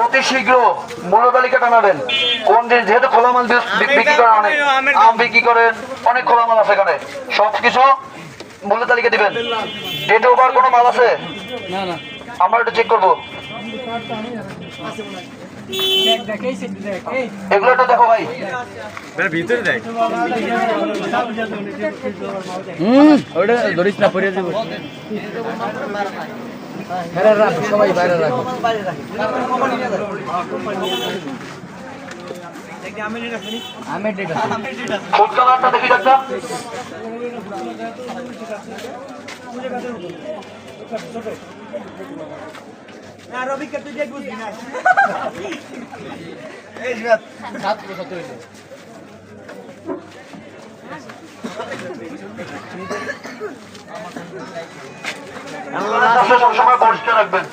অতি শীঘ্র মূল্য তালিকা টানাবেন। কোন দিন যেহেতু খোলা মাল বিক্রি করেন, অনেক আম বিক্রি করেন, অনেক খোলা মাল আছে এখানে, সবকিছু মূল্য তালিকা দিবেন। ডেট ওভার কোনো মাল আছে? আমরা একটু চেক করবো। এগুলো একটু দেখো ভাই। ভিতরে দেখ। ওটা ধরিস না, পরে দেবো। সবাই বাইরে রাখো। আমের ডেট আছে। ফুড কালারটা দেখি একটা। রবিকে তুই দেখ বুঝবি না। সবসময় পরিষ্কার রাখবেন।